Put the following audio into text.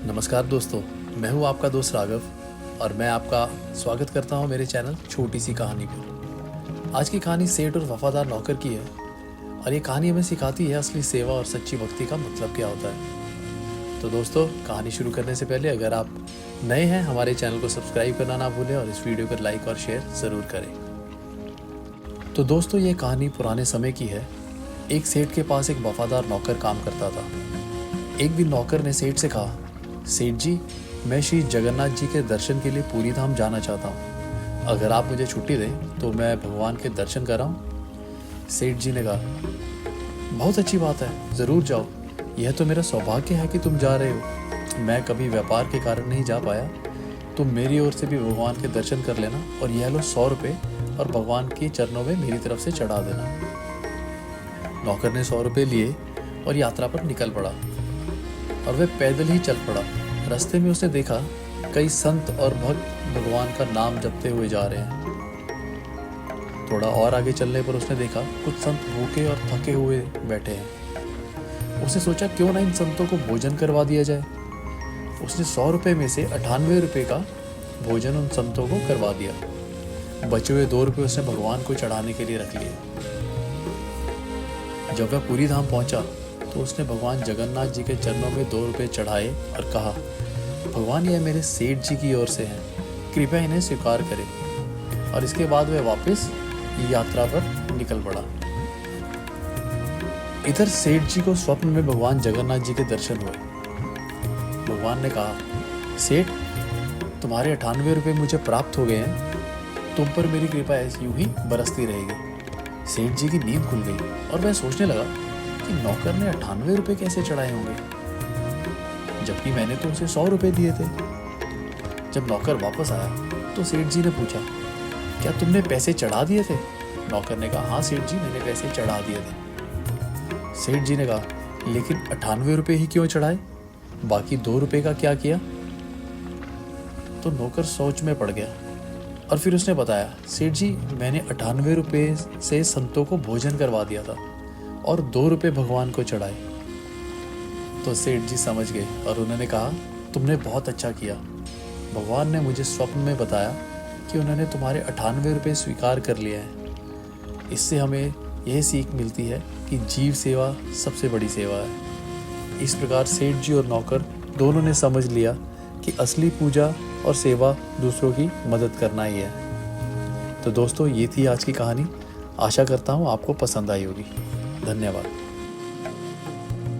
नमस्कार दोस्तों, मैं हूं आपका दोस्त राघव और मैं आपका स्वागत करता हूं मेरे चैनल छोटी सी कहानी पर। आज की कहानी सेठ और वफादार नौकर की है और ये कहानी हमें सिखाती है असली सेवा और सच्ची भक्ति का मतलब क्या होता है। तो दोस्तों, कहानी शुरू करने से पहले अगर आप नए हैं हमारे चैनल को सब्सक्राइब करना ना भूलें और इस वीडियो को लाइक और शेयर ज़रूर करें। तो दोस्तों, ये कहानी पुराने समय की है। एक सेठ के पास एक वफादार नौकर काम करता था। एक दिन नौकर ने सेठ से कहा, सेठ जी, मैं श्री जगन्नाथ जी के दर्शन के लिए पूरी धाम जाना चाहता हूँ। अगर आप मुझे छुट्टी दें तो मैं भगवान के दर्शन कराऊँ। सेठ जी ने कहा, बहुत अच्छी बात है, ज़रूर जाओ। यह तो मेरा सौभाग्य है कि तुम जा रहे हो। मैं कभी व्यापार के कारण नहीं जा पाया। तुम मेरी ओर से भी भगवान के दर्शन कर लेना और यह लो 100 रुपये और भगवान के चरणों में मेरी तरफ से चढ़ा देना। नौकर ने 100 रुपये लिए और यात्रा पर निकल पड़ा और वह पैदल ही चल पड़ा। रास्ते में उसने देखा कई संत और भक्त भगवान का नाम जपते हुए जा रहे हैं। थोड़ा और आगे चलने पर उसने देखा कुछ संत भूखे और थके हुए बैठे हैं। उसने सोचा क्यों ना इन संतों को भोजन करवा दिया जाए। उसने 100 रुपये में से 98 रुपये का भोजन उन संतों को करवा दिया। बचे हुए 2 रुपये उसने भगवान को चढ़ाने के लिए रख लिए। जब वह पूरी धाम पहुंचा तो उसने भगवान जगन्नाथ जी के चरणों में 2 रुपये चढ़ाए और कहा, भगवान, यह मेरे सेठ जी की ओर से हैं, कृपया इन्हें स्वीकार करें। और इसके बाद वह वापस यात्रा पर निकल पड़ा। इधर सेठ जी को स्वप्न में भगवान जगन्नाथ जी के दर्शन हुए। भगवान ने कहा, सेठ, तुम्हारे 98 रुपये मुझे प्राप्त हो गए हैं। तुम पर मेरी कृपा ऐसी यूं ही बरसती रहेगी। सेठ जी की नींद खुल गई और वह सोचने लगा कि नौकर ने 98 रुपये कैसे चढ़ाए होंगे, जबकि मैंने तो उसे 100 रुपये दिए थे। जब नौकर वापस आया तो सेठ जी ने पूछा, क्या तुमने पैसे चढ़ा दिए थे? नौकर ने कहा, हाँ सेठ जी, मैंने पैसे चढ़ा दिए थे। सेठ जी ने कहा, लेकिन 98 रुपये ही क्यों चढ़ाए? बाकी 2 रुपये का क्या किया? तो नौकर सोच में पड़ गया और फिर उसने बताया, सेठ जी, मैंने 98 रुपये से संतों को भोजन करवा दिया था और 2 रुपये भगवान को चढ़ाए। तो सेठ जी समझ गए और उन्होंने कहा, तुमने बहुत अच्छा किया। भगवान ने मुझे स्वप्न में बताया कि उन्होंने तुम्हारे 98 रुपये स्वीकार कर लिए हैं। इससे हमें यह सीख मिलती है कि जीव सेवा सबसे बड़ी सेवा है। इस प्रकार सेठ जी और नौकर दोनों ने समझ लिया कि असली पूजा और सेवा दूसरों की मदद करना ही है। तो दोस्तों, ये थी आज की कहानी। आशा करता हूँ आपको पसंद आई होगी। धन्यवाद।